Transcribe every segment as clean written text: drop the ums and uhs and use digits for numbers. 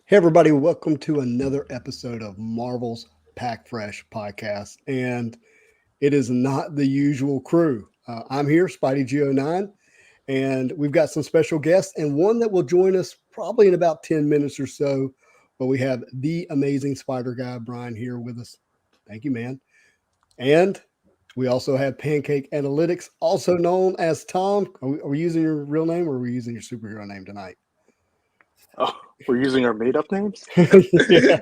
Hey, everybody, welcome to another episode of Marvel's Packfresh Podcast. And it is not the usual crew. I'm here, Spidey G09, and we've got some special guests and one that will join us probably in about 10 minutes or so. But we have the amazing Spider Guy, Brian, here with us. Thank you, man. And we also have Pancake Analytics, also known as Tom. Are we using your real name or are we using your superhero name tonight? Oh, we're using our made-up names. Yeah.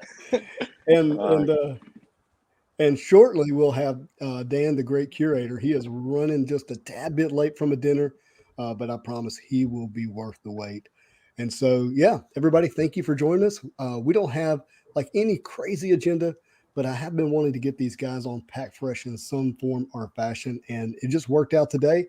And and uh, and shortly we'll have Dan, the great curator. He is running just a tad bit late from a dinner, but I promise he will be worth the wait. And so, yeah, everybody, thank you for joining us. We don't have like any crazy agenda, but I have been wanting to get these guys on Pack Fresh in some form or fashion, and it just worked out today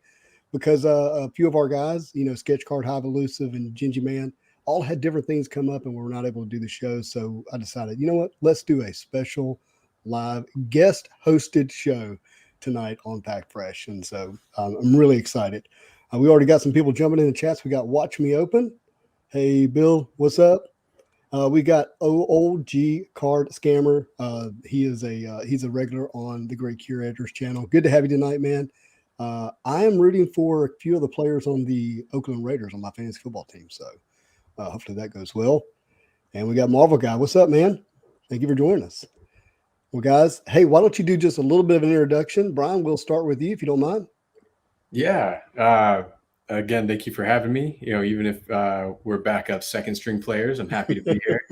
because a few of our guys, Sketch Card, Hive Elusive, and Gingy Man, all had different things come up, and we were not able to do the show. So I decided, you know what? Let's do a special live guest hosted show tonight on Pack Fresh. And so I'm really excited. We already got some people jumping in the chats. We got Watch Me Open. Hey, Bill, what's up? We got OG Card Scammer. He's a regular on the Great Curators channel. Good to have you tonight, man. I am rooting for a few of the players on the Oakland Raiders on my fantasy football team. So hopefully that goes well. And we got Marvel Guy. What's up, man? Thank you for joining us. Well, guys, hey, why don't you do just a little bit of an introduction? Brian, we'll start with you if you don't mind. Yeah. Again, thank you for having me. Even if we're backup second string players, I'm happy to be here.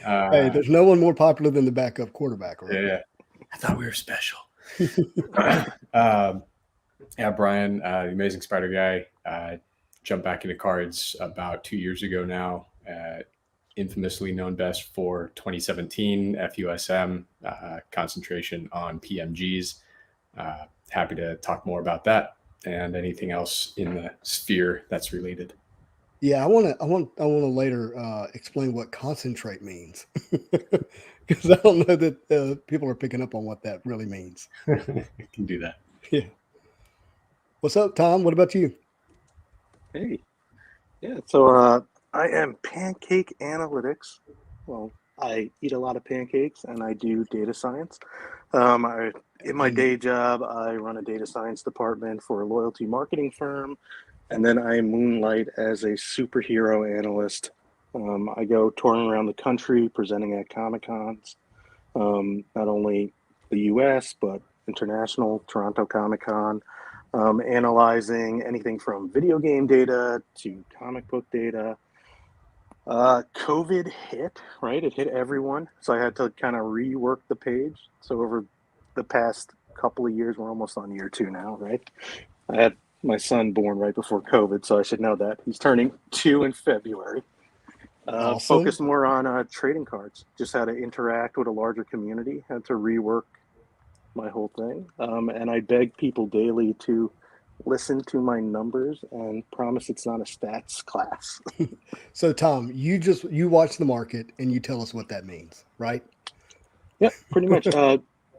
Hey, there's no one more popular than the backup quarterback, right? Yeah. I thought we were special. Yeah, Brian, the amazing Spider Guy, jumped back into cards about 2 years ago now. Infamously known best for 2017 FUSM, concentration on PMGs. Happy to talk more about that and anything else in the sphere that's related. Yeah, I want to later explain what concentrate means because I don't know that people are picking up on what that really means. I can do that. Yeah. What's up, Tom? What about you? Hey, yeah. So I am Pancake Analytics. Well, I eat a lot of pancakes and I do data science. In my day job, I run a data science department for a loyalty marketing firm, and then I moonlight as a superhero analyst. I go touring around the country presenting at Comic Cons, not only the US, but international, Toronto Comic Con, analyzing anything from video game data to comic book data. COVID hit, right? It hit everyone. So I had to kind of rework the page. So over the past couple of years, we're almost on year 2 now, right? I had my son born right before COVID, so I should know that. He's turning 2 in February. Awesome. Focused more on trading cards, just how to interact with a larger community, had to rework my whole thing. And I beg people daily to listen to my numbers and promise it's not a stats class. So, Tom, you watch the market and you tell us what that means, right? Yeah, pretty much.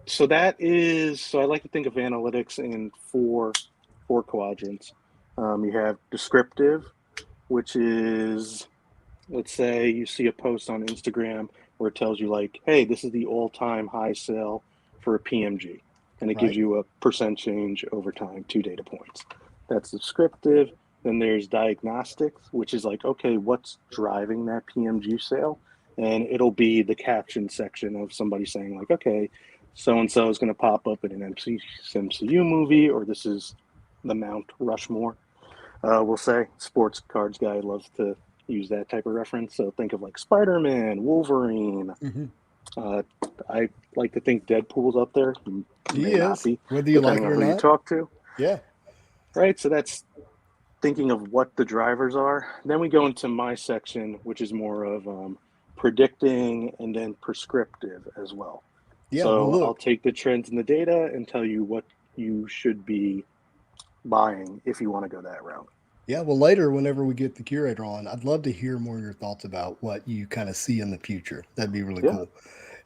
So I like to think of analytics in four quadrants. You have descriptive, which is, let's say you see a post on Instagram where it tells you like, hey, this is the all-time high sale for a PMG. And it gives you a percent change over time, 2 data points. That's descriptive. Then there's diagnostics, which is like, okay, what's driving that PMG sale? And it'll be the caption section of somebody saying like, okay, so-and-so is going to pop up in an MCU movie, or this is the Mount Rushmore. We'll say sports cards guy loves to use that type of reference. So think of like Spider-Man, Wolverine. Mm-hmm. I like to think Deadpool's up there. He is, whether you like it or not. You talk to. Yeah. Right. So that's thinking of what the drivers are. Then we go into my section, which is more of predicting and then prescriptive as well. Yeah. So I'll take the trends in the data and tell you what you should be buying if you want to go that route. Yeah, well, later, whenever we get the curator on, I'd love to hear more of your thoughts about what you kind of see in the future. That'd be really cool.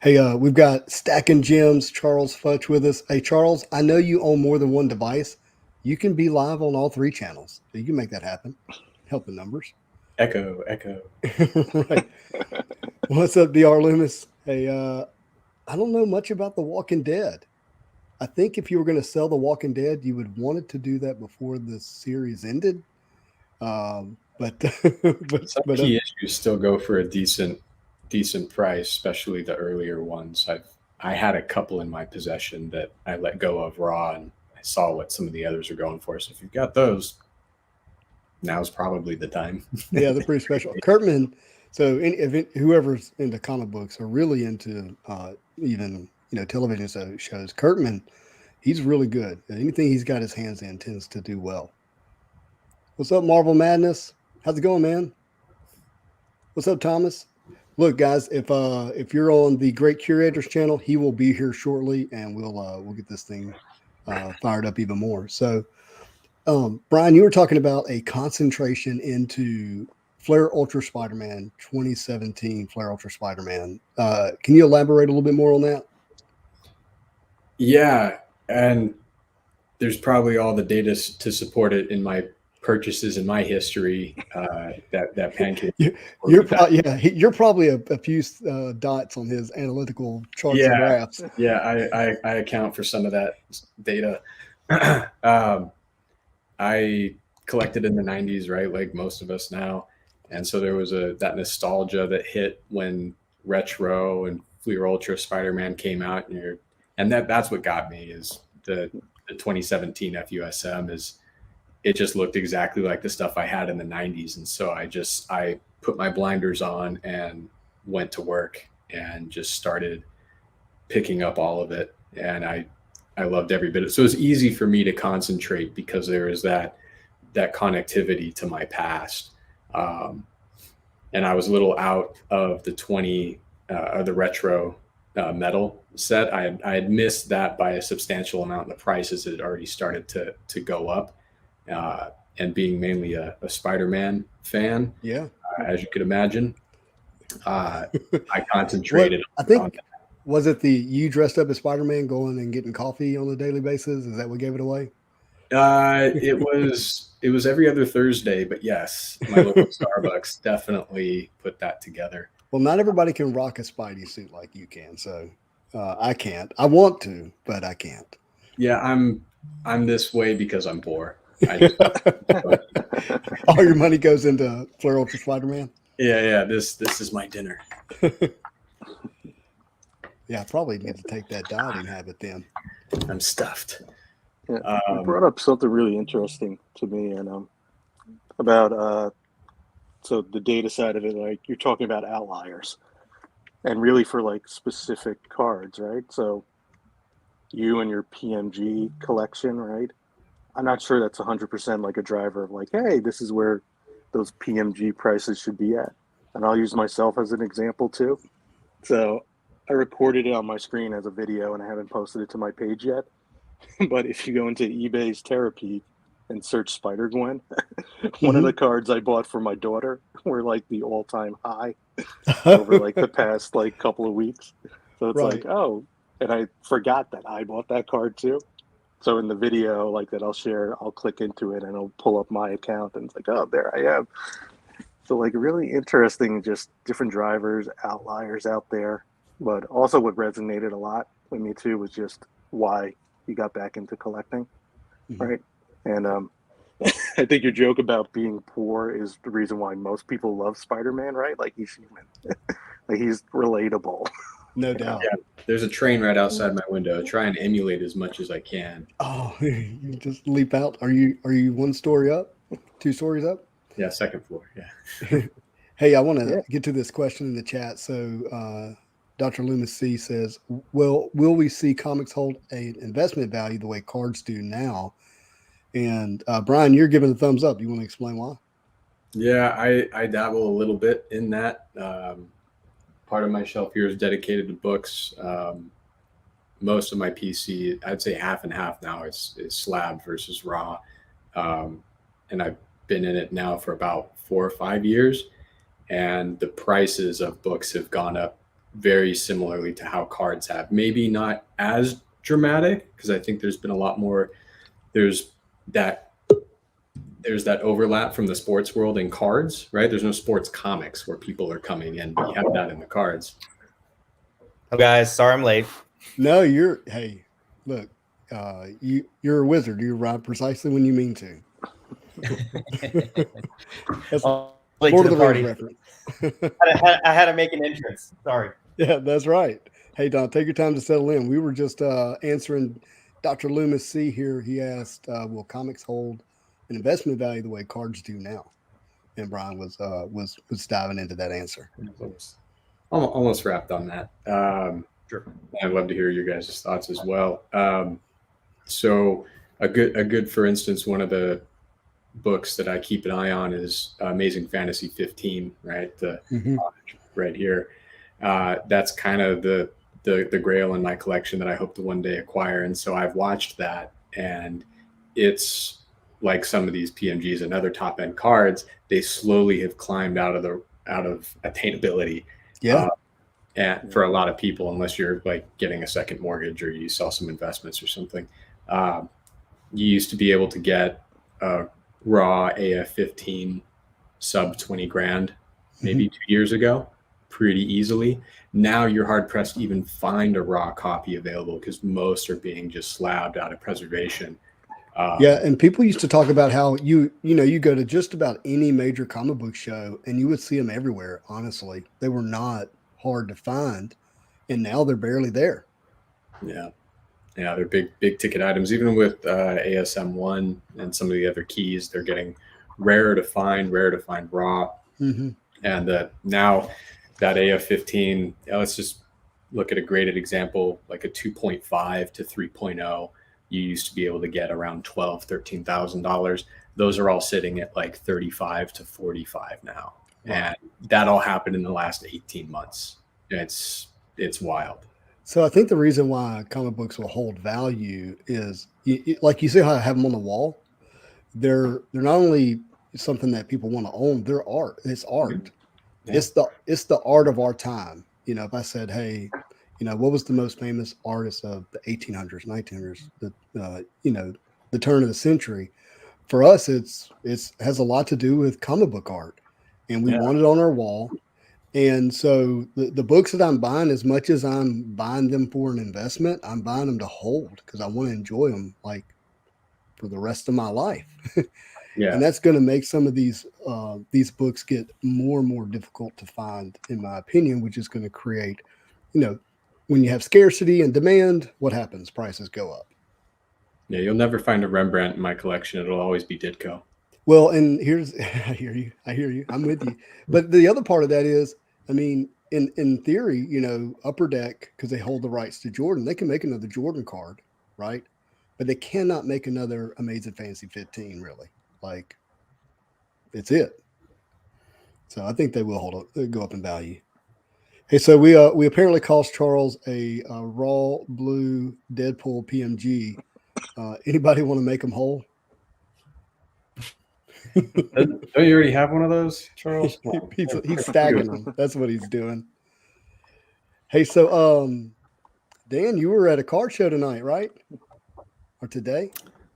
Hey, we've got Stacking Gems, Charles Futch with us. Hey, Charles, I know you own more than one device. You can be live on all 3 channels. So you can make that happen. Help the numbers. Echo. Right. What's up, Dr. Loomis? Hey, I don't know much about The Walking Dead. I think if you were going to sell The Walking Dead, you would want it to do that before the series ended. Some key issues still go for a decent price, especially the earlier ones. I had a couple in my possession that I let go of raw, and I saw what some of the others are going for. So if you've got those, now's probably the time. Yeah, they're pretty special. Kurtman. So whoever's into comic books or really into even television shows, Kurtman, he's really good. Anything he's got his hands in tends to do well. What's up, Marvel Madness? How's it going, man? What's up, Thomas? Look, guys, if you're on the Great Curators channel, he will be here shortly, and we'll get this thing fired up even more. So, Brian, you were talking about a concentration into Flare Ultra Spider-Man 2017. Flare Ultra Spider-Man. Can you elaborate a little bit more on that? Yeah, and there's probably all the data to support it in my purchases in my history. That pancake. You're probably a few dots on his analytical charts and graphs. Yeah, I account for some of that data. I collected in the 90s, right, like most of us now, and so there was that nostalgia that hit when Retro and Flare Ultra Spider-Man came out, and that's what got me is the 2017 FUSM is. It just looked exactly like the stuff I had in the 90s. And so I put my blinders on and went to work and just started picking up all of it. And I loved every bit of it. So it was easy for me to concentrate because there was that connectivity to my past. And I was a little out of the retro metal set. I had missed that by a substantial amount. The prices had already started to go up. And being mainly a Spider-Man fan, as you could imagine, I concentrated. Was it you dressed up as Spider-Man going and getting coffee on a daily basis? Is that what gave it away? It was every other Thursday, but yes, my local Starbucks definitely put that together. Well, not everybody can rock a Spidey suit like you can, so I can't. I want to, but I can't. Yeah, I'm this way because I'm poor. All your money goes into Flare Ultra Spider-Man. Yeah. This is my dinner. Yeah, I probably need to take that dieting habit then. I'm stuffed. Yeah, you brought up something really interesting to me, and about so the data side of it. Like you're talking about outliers, and really for like specific cards, right? So you and your PMG collection, right? I'm not sure that's 100% like a driver of like, hey, this is where those PMG prices should be at. And I'll use myself as an example too. So I recorded it on my screen as a video and I haven't posted it to my page yet. But if you go into eBay's Therapy and search Spider-Gwen, one of the cards I bought for my daughter were like the all-time high over like the past like couple of weeks. So it's like, oh, and I forgot that I bought that card too. So in the video like that I'll share, I'll click into it and it'll pull up my account and it's like, oh, there I am. So like really interesting, just different drivers, outliers out there. But also what resonated a lot with me too was just why you got back into collecting, right? And I think your joke about being poor is the reason why most people love Spider-Man, right? Like he's human, like he's relatable. No doubt. Yeah, there's a train right outside my window. I try and emulate as much as I can. Oh, you just leap out. Are you one story up? 2 stories up? Yeah, second floor. Yeah. Hey, I want to get to this question in the chat. So Dr. Loomis C says, will we see comics hold an investment value the way cards do now? And Brian, you're giving a thumbs up. You want to explain why? Yeah, I dabble a little bit in that. Part of my shelf here is dedicated to books. Most of my PC, I'd say half and half now, is slab versus raw. And I've been in it now for about 4 or 5 years. And the prices of books have gone up very similarly to how cards have. Maybe not as dramatic, because I think there's been a lot more. There's that there's that overlap from the sports world in cards, right? There's no sports comics where people are coming in, but you have that in the cards. Oh, guys, sorry I'm late. No, hey, look, you're a wizard. You arrive precisely when you mean to. That's Late Lord to of the the Rings party. reference. I had to make an entrance. Sorry. Yeah, that's right. Hey, Don, take your time to settle in. We were just answering Dr. Loomis C here. He asked, will comics hold an investment value the way cards do now? And Brian was diving into that answer. Almost wrapped on that. Sure. I'd love to hear your guys' thoughts as well. So a good, for instance, one of the books that I keep an eye on is Amazing Fantasy 15, right? Right here. That's kind of the grail in my collection that I hope to one day acquire. And so I've watched that, and it's like some of these PMGs and other top end cards, they slowly have climbed out of attainability. Yeah. And for a lot of people, unless you're like getting a second mortgage or you sell some investments or something, you used to be able to get a raw AF-15 sub 20 grand, maybe 2 years ago, pretty easily. Now you're hard pressed to even find a raw copy available because most are being just slabbed out of preservation. Yeah, and people used to talk about how you go to just about any major comic book show and you would see them everywhere. Honestly, they were not hard to find, and now they're barely there. Yeah, they're big ticket items. Even with ASM1 and some of the other keys, they're getting rare to find raw. Mm-hmm. And now that AF-15, let's just look at a graded example, like a 2.5 to 3.0. You used to be able to get around $12,000, $13,000. Those are all sitting at like 35 to 45 now. Wow. And that all happened in the last 18 months. It's wild. So I think the reason why comic books will hold value is, like you see how I have them on the wall. They're not only something that people want to own, they're art. It's art. Yeah. It's the art of our time. If I said, hey, what was the most famous artist of the 1800s, 1900s, the turn of the century? For us, it has a lot to do with comic book art, and we want it on our wall. And so the books that I'm buying, as much as I'm buying them for an investment, I'm buying them to hold because I want to enjoy them like for the rest of my life. Yeah. And that's going to make some of these books get more and more difficult to find, in my opinion, which is going to create, when you have scarcity and demand, what happens? Prices go up. Yeah, you'll never find a Rembrandt in my collection. It'll always be Ditko. Well, and I hear you. I'm with you. But the other part of that is, in theory, Upper Deck, because they hold the rights to Jordan, they can make another Jordan card, right? But they cannot make another Amazing Fantasy 15, really. Like, it's it. So I think they will go up in value. Hey, so we apparently cost Charles a raw blue Deadpool PMG. Anybody want to make them whole? Don't you already have one of those, Charles? He's stacking them. That's what he's doing. Hey, so Dan, you were at a card show tonight, right? Or today?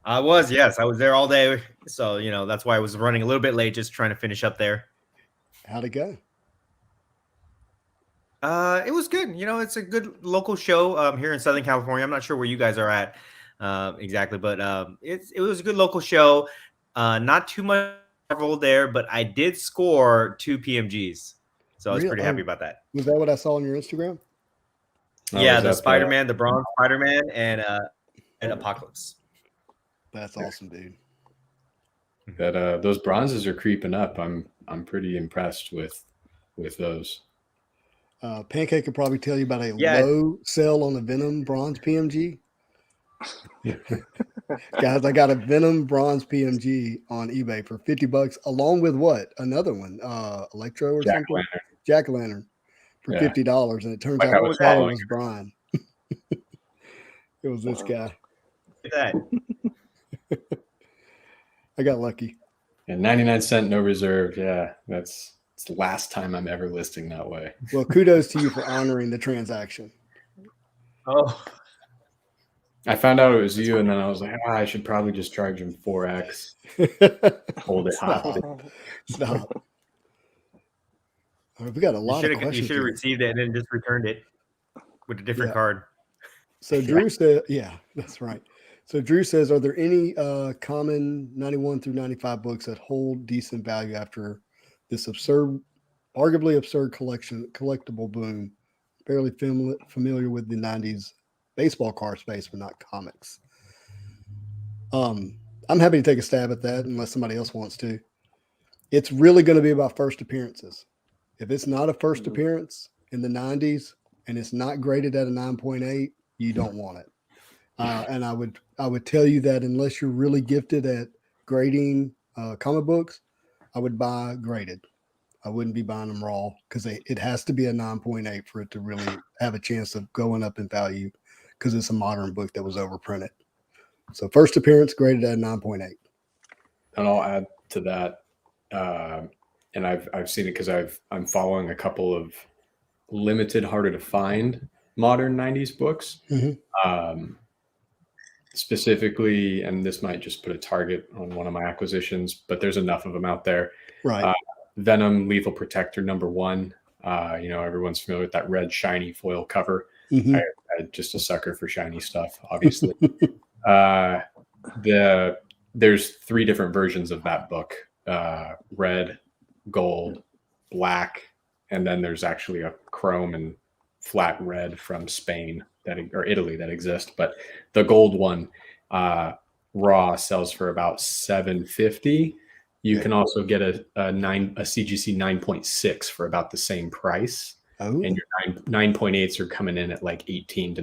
I was, yes. I was there all day. So, that's why I was running a little bit late, just trying to finish up there. How'd it go? It was good. It's a good local show here in Southern California. I'm not sure where you guys are at exactly, but it was a good local show. Not too much there, but I did score 2 PMGs. So I was pretty happy about that. Was that what I saw on your Instagram? Yeah, the Spider-Man, the bronze Spider-Man, and Apocalypse. That's awesome, dude. That those bronzes are creeping up. I'm pretty impressed with those. Pancake could probably tell you about a low sell on the Venom bronze PMG. Guys, I got a Venom bronze PMG on eBay for $50, along with what? Another one, Electro or something? Jack-o'-lantern for $50, and it turns out the seller was Brian. It was this guy. Look at that. I got lucky. And 99-cent, no reserve. Yeah, it's the last time I'm ever listing that way. Well, kudos to you for honoring the transaction. Oh. I found out it was you, and then I was like, I should probably just charge him 4x. Hold it hostage. Stop. All right, we got a lot of questions. You should have here. received it and then just returned it with a different card. So Drew said, yeah, that's right. So Drew says, are there any common 91 through 95 books that hold decent value after this arguably absurd collectible boom? Fairly familiar with the 90s baseball card space, but not comics. I'm happy to take a stab at that unless somebody else wants to. It's really going to be about first appearances. If it's not a first appearance in the 90s and it's not graded at a 9.8, you don't want it. And I would tell you that unless you're really gifted at grading comic books, I would buy graded. I wouldn't be buying them raw because it has to be a 9.8 for it to really have a chance of going up in value because it's a modern book that was overprinted. So first appearance graded at 9.8. And I'll add to that, and I've seen it because I'm following a couple of limited, harder to find modern 90s books. Mm-hmm. Specifically, and this might just put a target on one of my acquisitions, but there's enough of them out there. Right. Venom Lethal Protector #1. Everyone's familiar with that red shiny foil cover. Mm-hmm. I'm just a sucker for shiny stuff, obviously. There's 3 different versions of that book: red, gold, black, and then there's actually a chrome and flat red from Spain or Italy that exist. But the gold one, raw, sells for about $750. You can also get a CGC 9.6 for about the same price. Oh. And your 9.8s are coming in at like $1,800 to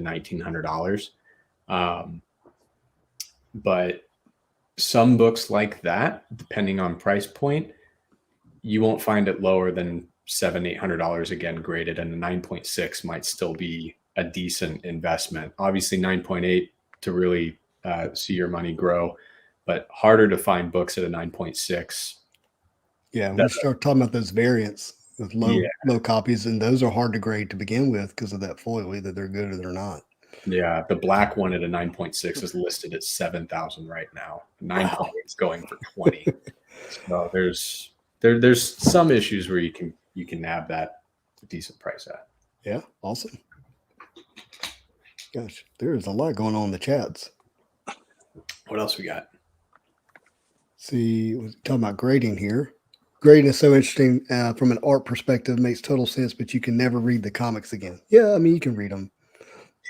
$1,900. But some books like that, depending on price point, you won't find it lower than $700-800 again graded, and the 9.6 might still be a decent investment. Obviously 9.8 to really see your money grow, but harder to find books at a 9.6. Yeah, when you start talking about those variants with low copies, and those are hard to grade to begin with because of that foil. Either they're good or they're not. Yeah, the black one at a 9.6 is listed at $7,000 right now. 9.8 is going for $20,000. So there's some issues where you can nab that a decent price at. Yeah, awesome. Gosh, there's a lot going on in the chats. What else we got? See, we're talking about grading here. Grading is so interesting from an art perspective. Makes total sense, but you can never read the comics again. Yeah, I mean you can read them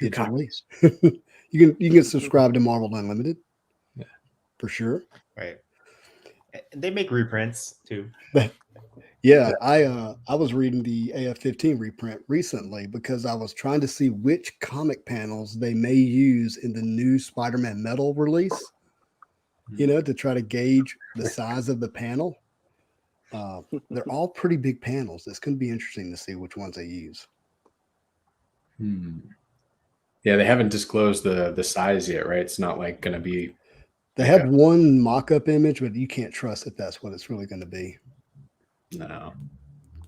digitally. you can subscribe to Marvel Unlimited, for sure. Right. They make reprints too. Yeah, I was reading the AF-15 reprint recently because I was trying to see which comic panels they may use in the new Spider-Man Metal release, to try to gauge the size of the panel. They're all pretty big panels. It's going to be interesting to see which ones they use. Yeah, they haven't disclosed the size yet, right? It's not like going to be. They have one mock-up image, but you can't trust that that's what it's really going to be. No.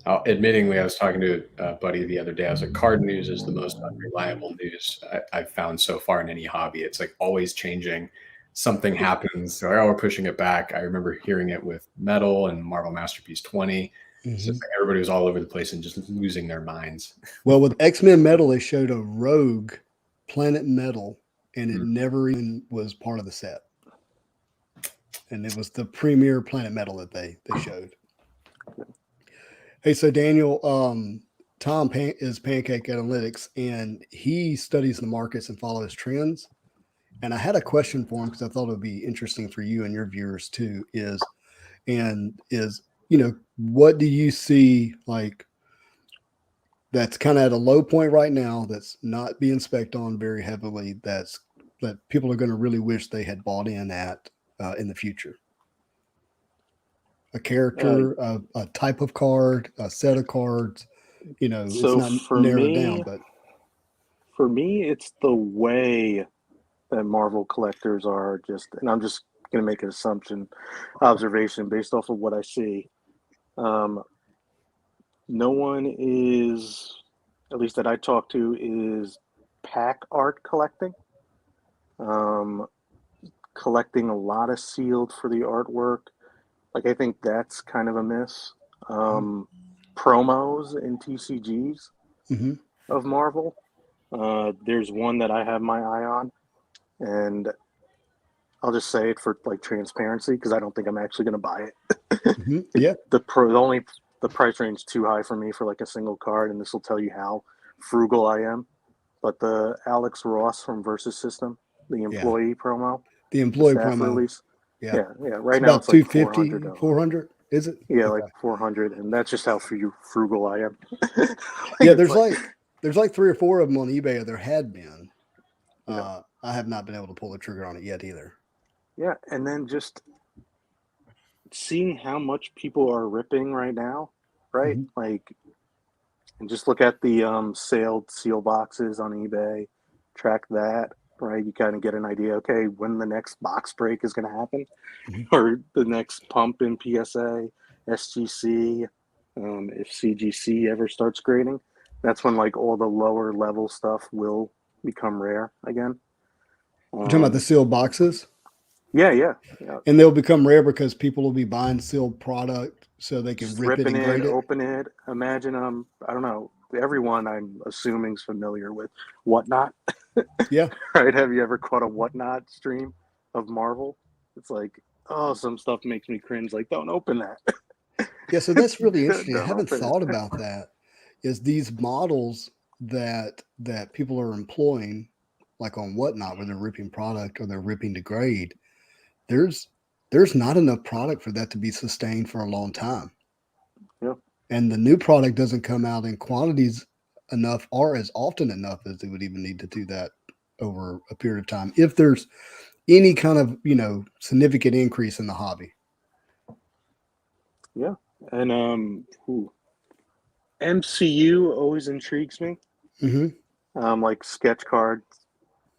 Admittingly, I was talking to a buddy the other day. I was like, card news is the most unreliable news I've found so far in any hobby. It's like always changing. Something happens. So, we're pushing it back. I remember hearing it with Metal and Marvel Masterpiece 20. Mm-hmm. So like everybody was all over the place and just losing their minds. Well, with X-Men Metal, they showed a rogue Planet Metal, and it never even was part of the set. And it was the premier Planet Metal that they showed. Hey, so Daniel, Tom is Pancake Analytics, and he studies the markets and follows trends. And I had a question for him because I thought it would be interesting for you and your viewers too. What do you see like that's kind of at a low point right now that's not being spec'd on very heavily that people are going to really wish they had bought in at in the future? A character, a type of card, a set of cards, it's not narrowed down, but for me, it's the way that Marvel collectors are and I'm just going to make an observation based off of what I see. No one is, at least that I talk to, is pack art collecting. Collecting a lot of sealed for the artwork. Like, I think that's kind of a miss. Promos and TCGs of Marvel. There's one that I have my eye on, and I'll just say it for like transparency because I don't think I'm actually going to buy it. Yeah. The price range is too high for me for like a single card, and this will tell you how frugal I am. But the Alex Ross from Versus System, the employee promo, the employee staff promo release. Yeah. Right it's now about it's like 250, 400, is it? Yeah, like 400, and that's just how frugal I am. Yeah, there's like 3 or 4 of them on eBay. There had been. I have not been able to pull the trigger on it yet either. Yeah, and then just seeing how much people are ripping right now, right? Like, and just look at the sailed seal boxes on eBay, track that, right? You kind of get an idea, okay, when the next box break is going to happen, or the next pump in PSA, SGC, if CGC ever starts grading, that's when like all the lower level stuff will become rare again. You're talking about the sealed boxes? Yeah. And they'll become rare because people will be buying sealed product so they can Just rip it and grade it. open it. Imagine, I don't know, everyone I'm assuming is familiar with Whatnot. Yeah. Right? Have you ever caught a Whatnot stream of Marvel? It's like, oh, some stuff makes me cringe. Like, don't open that. Yeah, so that's really interesting. I Don't haven't open thought it. about that. Is these models that people are employing, like on Whatnot, where they're ripping product or they're ripping to grade, there's not enough product for that to be sustained for a long time. Yeah. And the new product doesn't come out in quantities enough or as often enough as they would even need to do that over a period of time. If there's any kind of, significant increase in the hobby. Yeah. And MCU always intrigues me. Like sketch card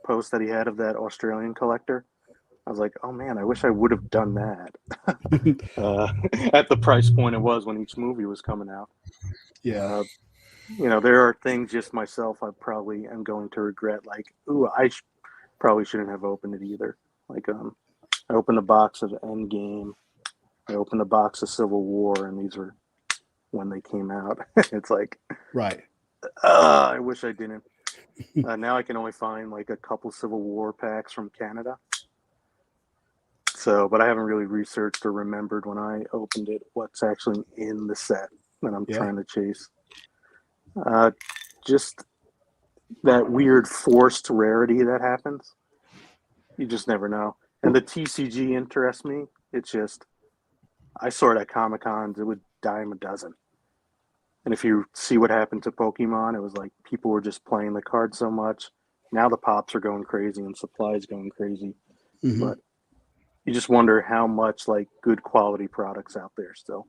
post that he had of that Australian collector. I was like, oh man, I wish I would have done that at the price point it was when each movie was coming out. Yeah. There are things just myself I probably am going to regret. Like, I probably shouldn't have opened it either. Like, I opened a box of Endgame. I opened a box of Civil War, and these were when they came out. It's like, right. I wish I didn't. Now I can only find like a couple Civil War packs from Canada. So, but I haven't really researched or remembered when I opened it what's actually in the set that I'm trying to chase. Just that weird forced rarity that happens. You just never know. And the TCG interests me. It's just, I saw it at Comic Cons. It would dime a dozen. And if you see what happened to Pokemon, it was like people were just playing the card so much. Now the pops are going crazy and supply is going crazy. But you just wonder how much like good quality products out there still.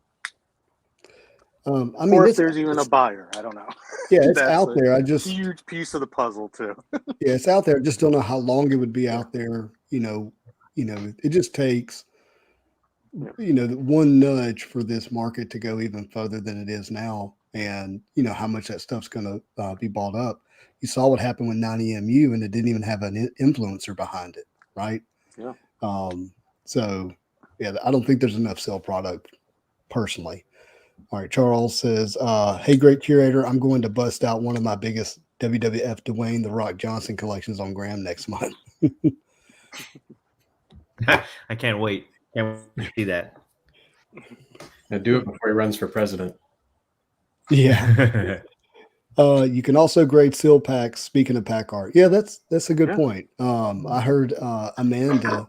Or if there's even a buyer, I don't know. Yeah, it's out there. I just huge piece of the puzzle too. Yeah, it's out there. I just don't know how long it would be out there. It just takes one nudge for this market to go even further than it is now, and how much that stuff's going to be bought up. You saw what happened with 90MU, and it didn't even have an influencer behind it, right? Yeah. So, yeah, I don't think there's enough sale product personally. All right, Charles says, hey, great curator, I'm going to bust out one of my biggest WWF Dwayne The Rock Johnson collections on Graham next month. I can't wait. Can't wait to see that. Now do it before he runs for president. Yeah. You can also grade seal packs. Speaking of pack art. Yeah, that's a good point. I heard Amanda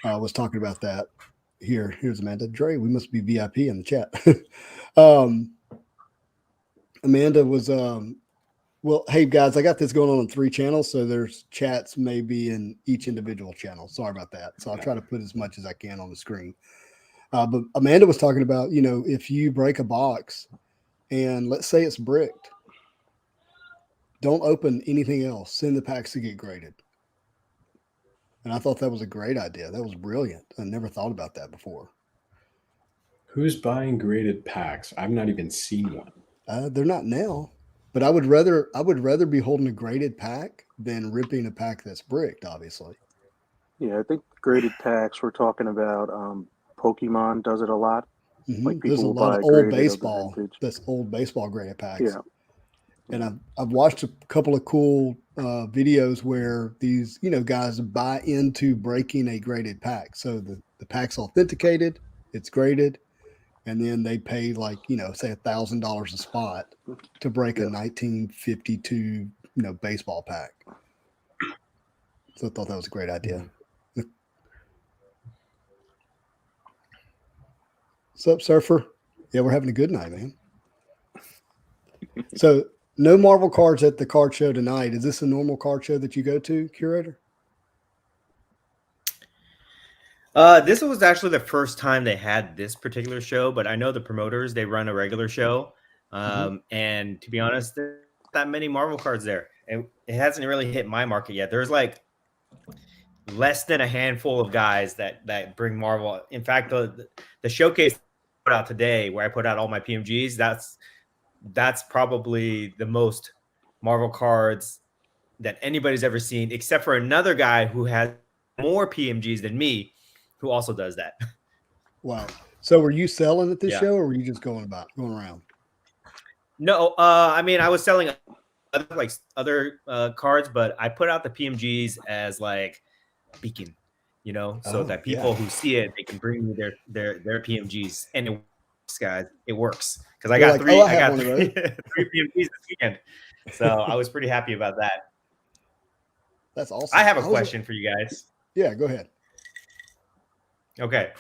was talking about that. Here's Amanda. Dre, we must be VIP in the chat. Amanda was well, hey guys, I got this going on 3 channels, so there's chats maybe in each individual channel. Sorry about that. So I'll try to put as much as I can on the screen. But Amanda was talking about, if you break a box and let's say it's bricked, don't open anything else. Send the packs to get graded. And I thought that was a great idea. That was brilliant. I never thought about that before. Who's buying graded packs? I've not even seen one. They're not now, but I would rather be holding a graded pack than ripping a pack that's bricked, obviously. Yeah, I think graded packs. We're talking about Pokemon does it a lot. Like There's a people will lot of buy old graded of the baseball. vintage. That's old baseball graded packs. Yeah. And I've watched a couple of cool videos where these guys buy into breaking a graded pack. So the pack's authenticated, it's graded, and then they pay like say $1,000 a spot to break a 1952 baseball pack. So I thought that was a great idea. What's up, Surfer? Yeah, we're having a good night, man. So no Marvel cards at the card show tonight. Is this a normal card show that you go to, Curator? This was actually the first time they had this particular show, but I know the promoters, they run a regular show. And to be honest, there's not that many Marvel cards there. It hasn't really hit my market yet. There's like less than a handful of guys that bring Marvel. In fact, the showcase I put out today, where I put out all my PMGs, that's probably the most Marvel cards that anybody's ever seen, except for another guy who has more PMGs than me, who also does that. Wow. So were you selling at this Yeah. show, or were you just going around? No, I mean, I was selling other cards, but I put out the PMGs as like beacon, so that people who see it, they can bring me their PMGs, and it works, guys. It works because I got three. I got three PMGs this weekend, so I was pretty happy about that. That's awesome. I have a question for you guys. Yeah, go ahead. Okay.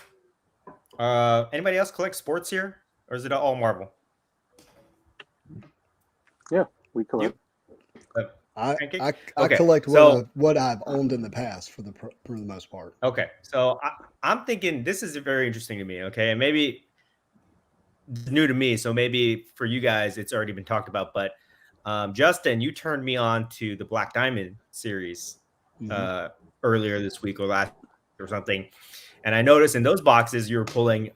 Anybody else collect sports here, or is it all Marvel? Yeah, we collect. I collect what I've owned in the past for the most part. Okay, so I'm thinking this is very interesting to me. Okay, and maybe it's new to me, so maybe for you guys it's already been talked about. But Justin, you turned me on to the Black Diamond series earlier this week or last or something, and I noticed in those boxes you were pulling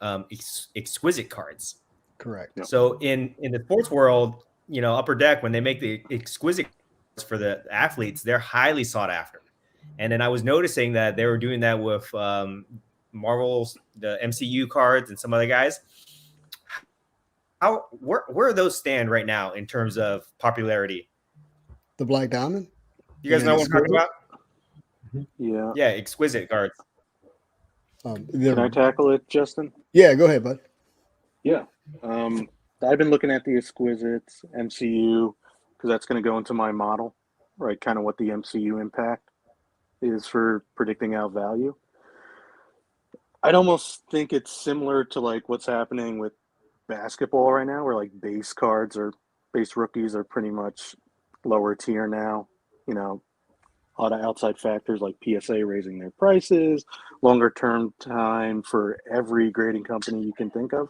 exquisite cards. Correct. Yep. So in the sports world, Upper Deck, when they make the exquisite cards for the athletes, they're highly sought after. And then I was noticing that they were doing that with Marvel's, the MCU cards, and some other guys. Where those stand right now in terms of popularity? The Black Diamond? You guys know what I'm talking about? Yeah. Yeah, exquisite cards. Can I tackle it, Justin? Yeah, go ahead, bud. Yeah. I've been looking at the exquisites, MCU, because that's going to go into my model, right? Kind of what the MCU impact is for predicting out value. I'd almost think it's similar to like what's happening with basketball right now, where like base cards or base rookies are pretty much lower tier now. A lot of outside factors like PSA raising their prices, longer term time for every grading company you can think of.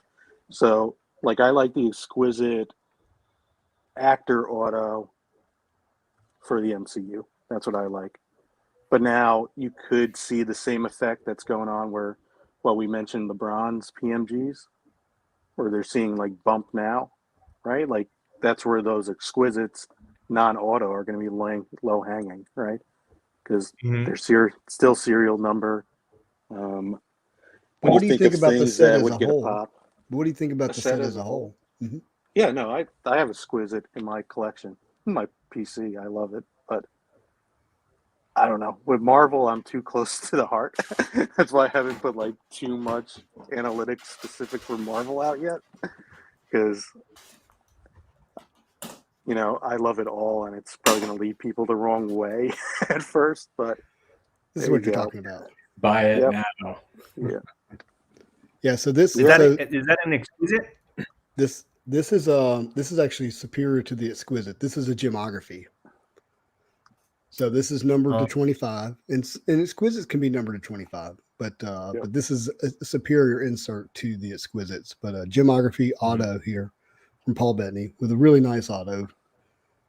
So like I like the exquisite actor auto for the MCU. That's what I like. But now you could see the same effect that's going on where, we mentioned LeBron's PMGs, where they're seeing like bump now, right? Like that's where those exquisites non-auto are going to be low hanging, right? Because they're still serial number. What do you think about the set as a whole? What do you think about the set as a whole? Mm-hmm. Yeah, no, I have exquisite in my collection, my PC. I love it, but I don't know. With Marvel, I'm too close to the heart. That's why I haven't put like too much analytics specific for Marvel out yet, because I love it all, and it's probably going to lead people the wrong way at first. But this is what you're talking about. Buy it now. Yeah. Yeah. So this is that an exquisite? This is actually superior to the exquisite. This is a gemography. So this is numbered to 25, and exquisites can be numbered to 25, but this is a superior insert to the exquisites. But a gemography auto here from Paul Bettany with a really nice auto,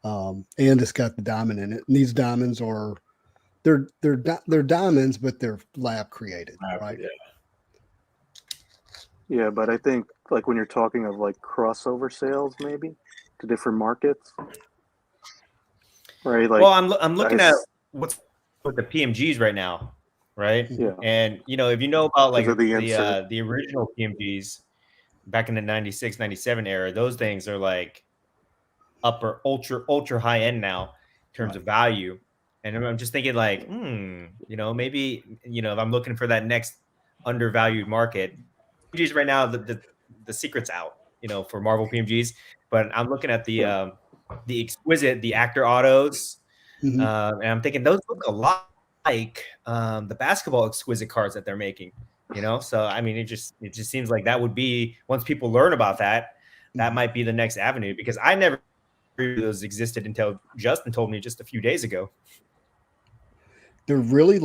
and it's got the diamond in it. And these diamonds are they're diamonds, but they're lab created, right? Yeah, but I think like when you're talking of like crossover sales, maybe to different markets. Right. Like, well, I'm looking at what's with the PMGs right now, right? Yeah. And if you know about like Because of the insert. the original PMGs back in the 96, 97 era, those things are like upper ultra high end now in terms of value. And I'm just thinking like, maybe if I'm looking for that next undervalued market, PMGs right now, the secret's out, for Marvel PMGs. But I'm looking at the exquisite, the actor autos, Mhm. and I'm thinking those look a lot like the basketball exquisite cards that they're making. So I mean, it just seems like that would be, once people learn about that Mhm. might be the next avenue, because I never knew those existed until Justin told me just a few days ago. They're really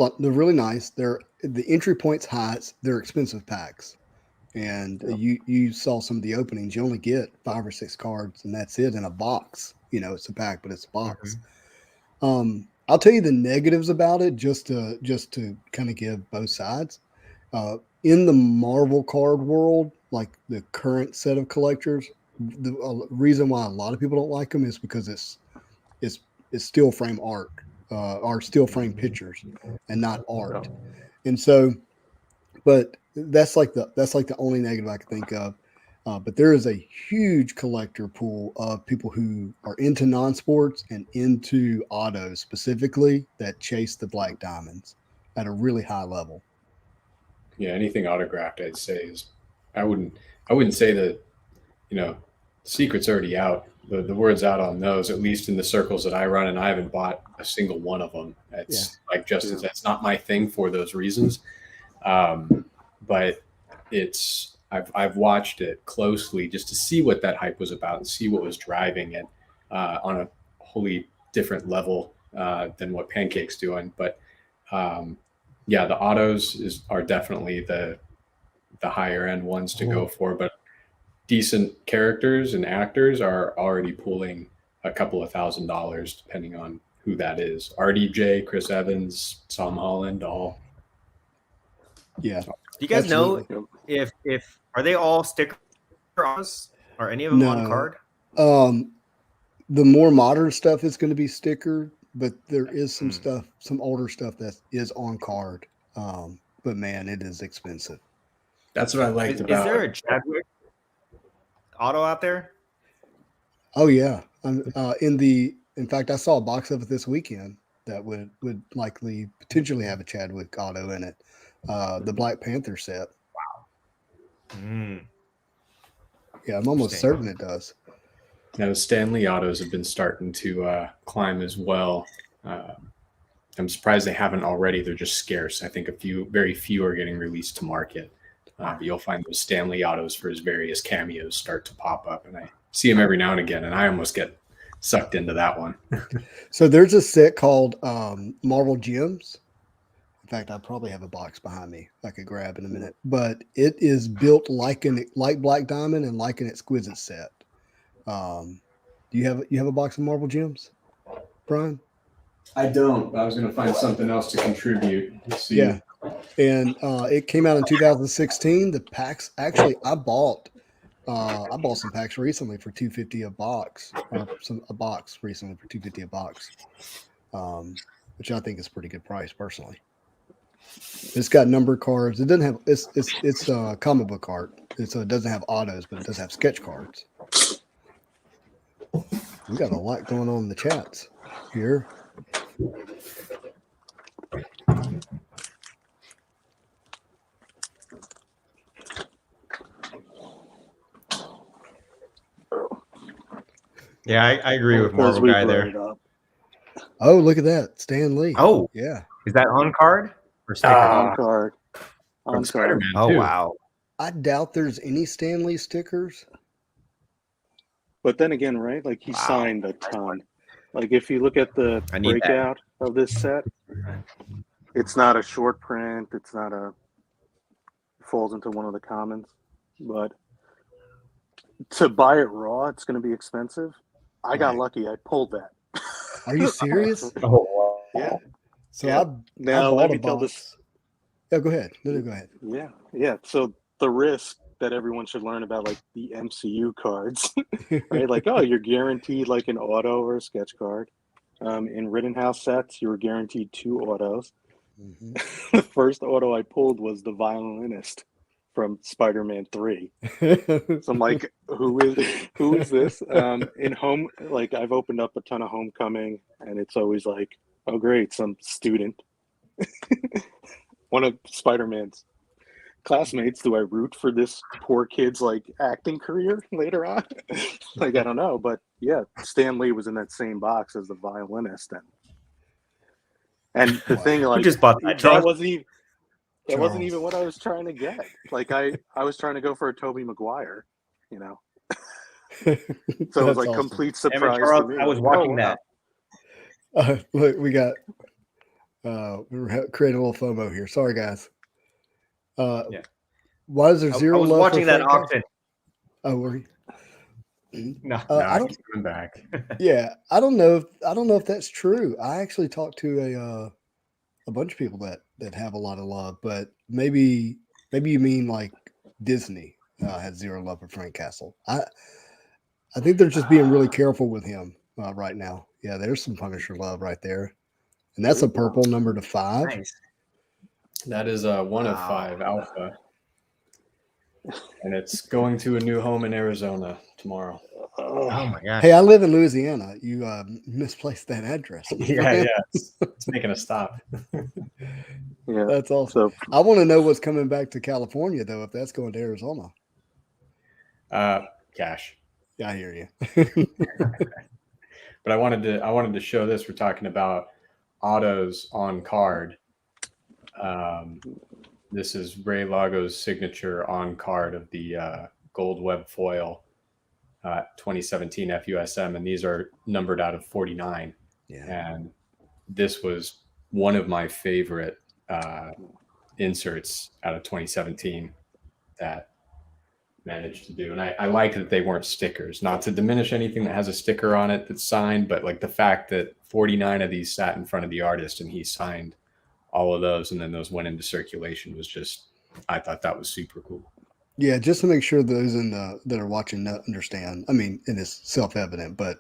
nice. They're the entry point's high. They're expensive packs, and you saw some of the openings. You only get 5 or 6 cards, and that's it in a box. It's a pack, but it's a box. I'll tell you the negatives about it, just to kind of give both sides. In the Marvel card world, like the current set of collectors, the reason why a lot of people don't like them is because it's still frame art, or still frame pictures, and not art. And so, but that's like the only negative I can think of. But there is a huge collector pool of people who are into non-sports and into autos specifically that chase the black diamonds at a really high level. Yeah, anything autographed, I'd say is I wouldn't say that secret's already out. The word's out on those, at least in the circles that I run, and I haven't bought a single one of them. It's like Justin said, it's not my thing for those reasons. But I've watched it closely just to see what that hype was about and see what was driving it on a wholly different level than what Pancake's doing. But the autos are definitely the higher end ones to go for. But decent characters and actors are already pulling a couple of $1,000s depending on who that is. RDJ, Chris Evans, Tom Holland, all. Yeah. Do you guys know if are they all sticker autos? Are any of them on card? The more modern stuff is going to be sticker, but there is some stuff, some older stuff that is on card. But man, it is expensive. That's what I liked about. Is there a Chadwick auto out there? Oh yeah, in fact, I saw a box of it this weekend that would likely potentially have a Chadwick auto in it. The Black Panther set. Wow. Yeah, I'm almost certain it does. Now, the Stanley autos have been starting to climb as well. I'm surprised they haven't already. They're just scarce. I think very few are getting released to market. But you'll find those Stanley autos for his various cameos start to pop up, and I see them every now and again, and I almost get sucked into that one. So there's a set called Marvel Gems. In fact, I probably have a box behind me I could grab in a minute, but it is built like Black Diamond and like an exquisite set. Do you have a box of Marvel Gems, Brian? I don't. I was going to find something else to contribute. Yeah, and it came out in 2016. The packs, actually, I bought some packs recently for $250 a box, or a box recently for $250 a box, which I think is a pretty good price personally. It's got numbered cards. It doesn't have it's a comic book art, so it doesn't have autos, but it does have sketch cards. We got a lot going on in the chats here. Yeah, I agree with Marvel guy there. Oh, look at that, Stan Lee. Oh, yeah. Is that on card or sticker? On card. On card. Oh, wow. I doubt there's any Stan Lee stickers. But then again, right? Like he signed a ton. Like if you look at the breakout of this set, it's not a short print. It's not it falls into one of the commons. But to buy it raw, it's going to be expensive. I got lucky. I pulled that. Are you serious? Oh, wow. Yeah. So now let me tell this. Yeah, go ahead. No, go ahead. Yeah. So the risk that everyone should learn about, like the MCU cards, right? Like, oh, you're guaranteed like an auto or a sketch card. In Rittenhouse sets, you were guaranteed 2 autos. The first auto I pulled was the violinist from Spider-Man 3. So I'm like, who is this? In home, like I've opened up a ton of Homecoming, and it's always like, oh great, some student, one of Spider-Man's classmates. Do I root for this poor kid's like acting career later on? Like I don't know, but yeah, Stan Lee was in that same box as the violinist, and the thing like You just bought that, that Charles. wasn't even what I was trying to get. Like I was trying to go for a Tobey Maguire, you know. So it was like awesome. complete Damn it, surprise Charles, to me. I was Like, watching wow. that. Look, we got we're creating a little FOMO here. Sorry, guys. Yeah. Why is there I zero was love watching for that Frank Castle? auction. Oh, were you? No. I don't. He's coming back. Yeah, I don't know. If that's true. I actually talked to a bunch of people that have a lot of love, but maybe you mean like Disney has zero love for Frank Castle. I think they're just being really careful with him right now. Yeah, there's some Punisher love right there, and that's a purple number to 5. Nice. That is a 1 of 5 alpha. And it's going to a new home in Arizona tomorrow. Oh my gosh. Hey, I live in Louisiana. You misplaced that address. Yeah. It's making a stop. Yeah, That's awesome. so I want to know what's coming back to California though. If that's going to Arizona, Cash. yeah, I hear you. But I wanted to show this. We're talking about autos on card. This is Ray Lago's signature on card of the gold web foil 2017 FUSM, and these are numbered out of 49. Yeah. And this was one of my favorite inserts out of 2017 that managed to do. And I like that they weren't stickers, not to diminish anything that has a sticker on it that's signed, but like the fact that 49 of these sat in front of the artist and he signed all of those, and then those went into circulation was just, I thought that was super cool. Yeah, just to make sure those that are watching understand. I mean, it is self-evident, but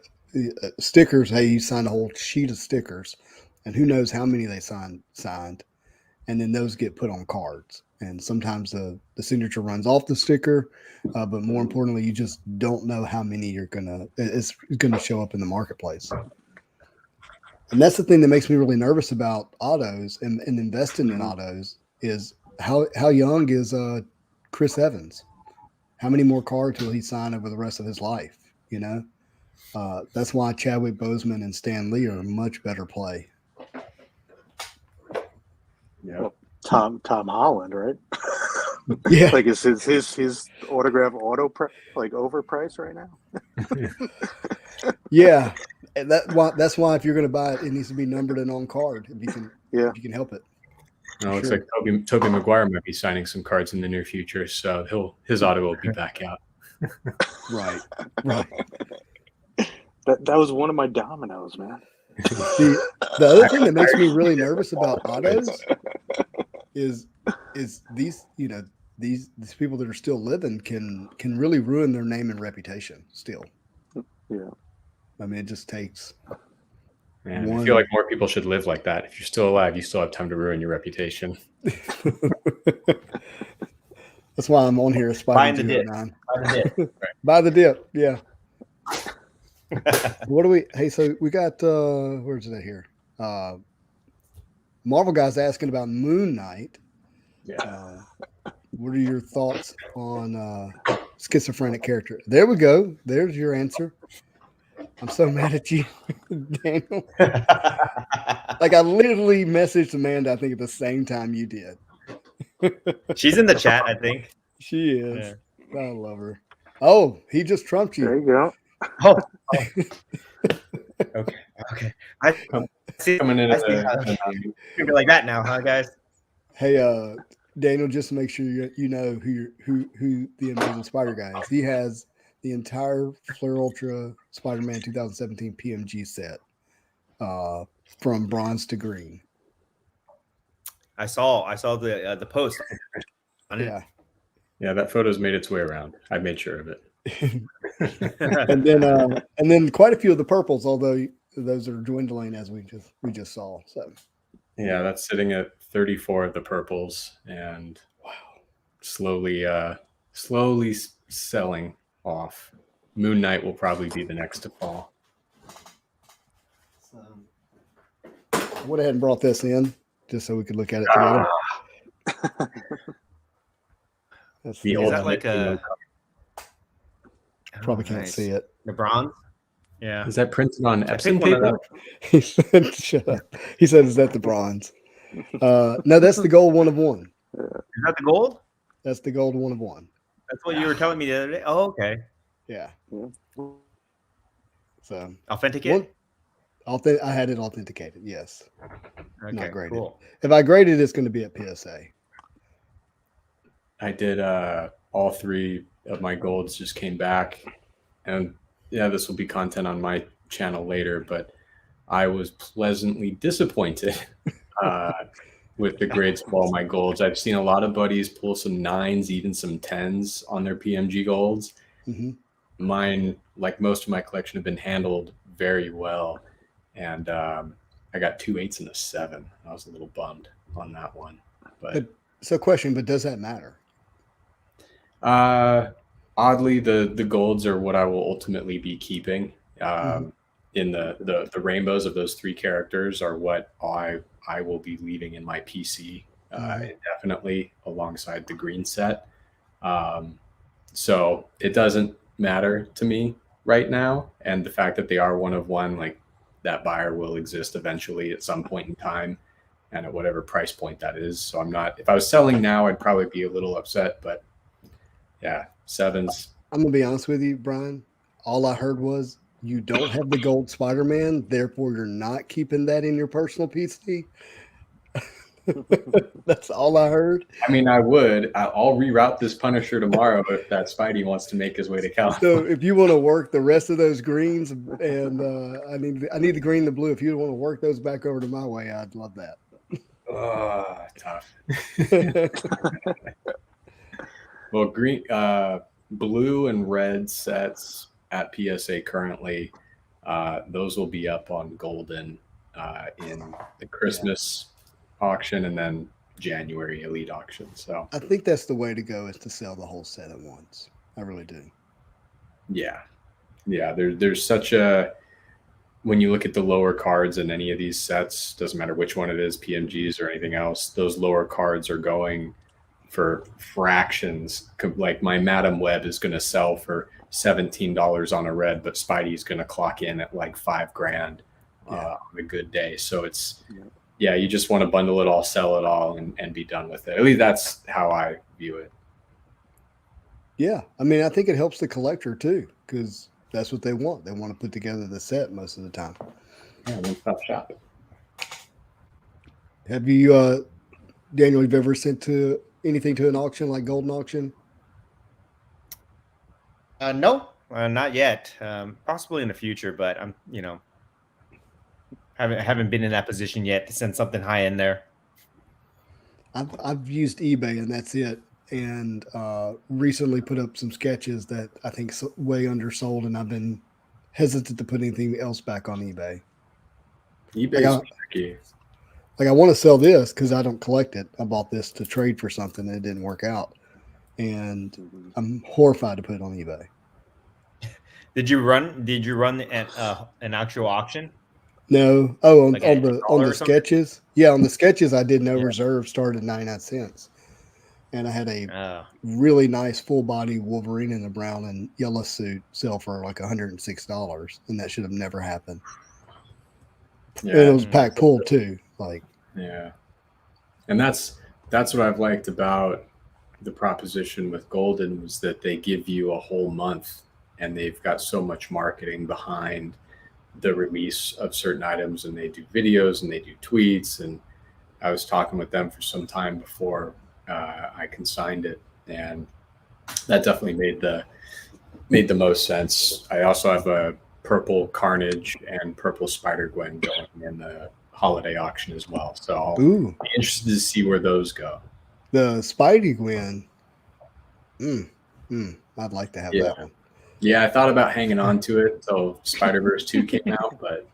stickers. Hey, you signed a whole sheet of stickers, and who knows how many they signed, and then those get put on cards. And sometimes the signature runs off the sticker, but more importantly, you just don't know how many it's gonna show up in the marketplace. And that's the thing that makes me really nervous about autos and investing in autos is how young is Chris Evans? How many more cards will he sign over the rest of his life? You know, that's why Chadwick Boseman and Stan Lee are a much better play. Yeah. well, Tom Holland, right? Yeah, Like is his autograph like overpriced right now? yeah. And that's why if you're going to buy it, it needs to be numbered and on card if you can help it. No, it looks like Tobey Maguire might be signing some cards in the near future, so his auto will be back out. Right. That was one of my dominoes, man. The other thing that makes me really nervous about autos is these these people that are still living can really ruin their name and reputation still. Yeah. I mean, it just takes. Man, I feel like more people should live like that. If you're still alive, you still have time to ruin your reputation. That's why I'm on here. Buying the dip. Buy the dip. Yeah. What do we? Hey, so we got. Where's it at here? Marvel guy's asking about Moon Knight. Yeah. What are your thoughts on schizophrenic character? There we go. There's your answer. I'm so mad at you, Daniel. Like I literally messaged Amanda, I think at the same time you did. She's in the chat, I think. She is. Yeah. I love her. Oh, he just trumped you. There you go. Oh. Okay. I see. Coming in. I see how it's gonna be like that now, huh, guys? Hey, Daniel, just to make sure you know who the Amazing Spider guy is. He has the entire Flare Ultra Spider-Man 2017 PMG set from bronze to green. I saw the post. Yeah. Yeah, that photo's made its way around. I made sure of it. and then quite a few of the purples, although those are dwindling as we just saw. So yeah, that's sitting at 34 of the purples, and Wow. slowly selling off. Moon Knight will probably be the next to fall. I went ahead and brought this in just so we could look at it together. That's The Is that ultimate like a? probably can't see it. The bronze. Yeah. Is that printed on I Epson picked one of paper? He said, "Shut up." He said, "Is that the bronze?" No, that's the gold 1 of 1. Is that the gold? That's the gold 1 of 1. That's what you were telling me the other day. Oh, okay. Yeah. So Authenticate. I had it authenticated. Yes. Okay. Not graded. Cool. If I graded, it's going to be at PSA. I did all 3 of my golds just came back, and yeah, this will be content on my channel later, but I was pleasantly disappointed with the grades of all my golds. I've seen a lot of buddies pull some 9s, even some 10s on their PMG golds. Mm-hmm. Mine, like most of my collection, have been handled very well, and I got 2 8s and a 7. I was a little bummed on that one, but question, but does that matter? oddly, the golds are what I will ultimately be keeping. In the rainbows of those 3 characters are what I will be leaving in my PC definitely alongside the green set. So it doesn't matter to me right now, and the fact that they are 1 of 1, like, that buyer will exist eventually at some point in time and at whatever price point that is. So I'm not, if I was selling now, I'd probably be a little upset, but yeah, 7s. I'm going to be honest with you, Brian. All I heard was you don't have the gold Spider-Man, therefore you're not keeping that in your personal PC. That's all I heard. I mean, I'll reroute this Punisher tomorrow if that Spidey wants to make his way to California. So if you want to work the rest of those greens, and I need the green and the blue. If you want to work those back over to my way, I'd love that. Tough. Well, green, blue and red sets at PSA currently, those will be up on Golden in the Christmas auction and then January Elite auction. So I think that's the way to go, is to sell the whole set at once. I really do. Yeah. There's such a, when you look at the lower cards in any of these sets, doesn't matter which one it is, PMGs or anything else, those lower cards are going for fractions. Like my Madam Web is going to sell for $17 on a red, but Spidey's going to clock in at like $5,000 on a good day. So it's, you just want to bundle it all, sell it all, and be done with it. At least that's how I view it. Yeah. I mean, I think it helps the collector too, because that's what they want. They want to put together the set most of the time. Yeah, one-stop shop. Have you, Daniel, you've ever sent anything to an auction, like Golden Auction? No, not yet. Possibly in the future, but I'm, haven't been in that position yet to send something high in there. I've used eBay and that's it. And recently put up some sketches that I think way undersold, and I've been hesitant to put anything else back on eBay. eBay's tricky. Like I want to sell this because I don't collect it. I bought this to trade for something and it didn't work out, and I'm horrified to put it on eBay. Did you run an actual auction? No. Oh, on the something? sketches. Yeah, on the sketches I did no reserve, started at 99 cents. And I had a really nice full body Wolverine in a brown and yellow suit sell for like $106, and that should have never happened. Yeah. And it was pack pulled too. And that's what I've liked about the proposition with Golden, was that they give you a whole month, and they've got so much marketing behind the release of certain items, and they do videos and they do tweets. And I was talking with them for some time before I consigned it, and that definitely made the most sense. I also have a purple Carnage and purple Spider-Gwen going in the holiday auction as well, so I'll be interested to see where those go. The Spidey Gwen, I'd like to have that one. Yeah, I thought about hanging on to it until Spider-Verse 2 came out, but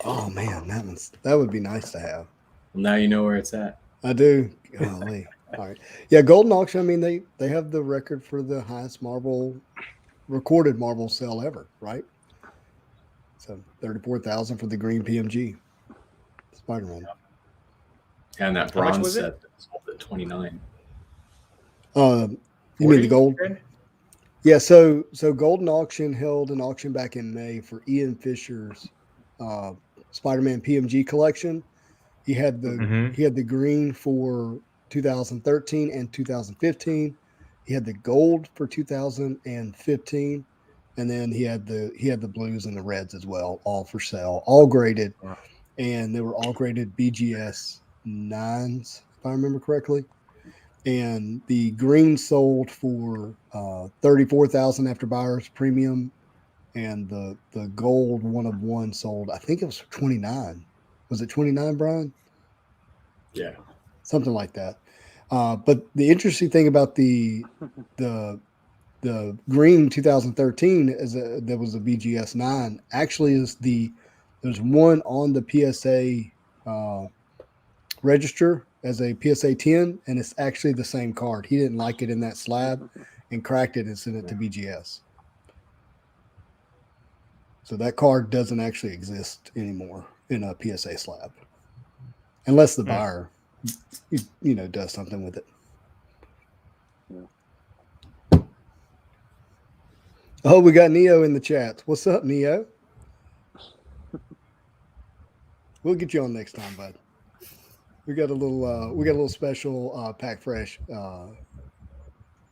Oh man, that would be nice to have. Well, now you know where it's at. I do. Golly. All right. Yeah, Golden Auction. I mean, they have the record for the highest recorded marble sale ever, right? So 34,000 for the green PMG Spider-Man. And that How much bronze was it? set that sold at 29. You mean the 40? gold? Yeah. So Golden Auction held an auction back in May for Ian Fisher's Spider-Man PMG collection. He had the green for 2013 and 2015. He had the gold for 2015, and then he had the blues and the reds as well, all for sale, all graded, and they were all graded BGS 9s, if I remember correctly. And the green sold for 34,000 after buyer's premium, and the gold one of one sold, I think it was 29. Was it 29, Brian? Yeah. Something like that. But the interesting thing about the green 2013 there was a BGS 9 actually there's one on the PSA register as a PSA 10, and it's actually the same card. He didn't like it in that slab and cracked it and sent it to BGS. So that card doesn't actually exist anymore in a PSA slab, unless the buyer, does something with it. Yeah. Oh, we got Neo in the chat. What's up, Neo? We'll get you on next time, bud. We got a little special Packfresh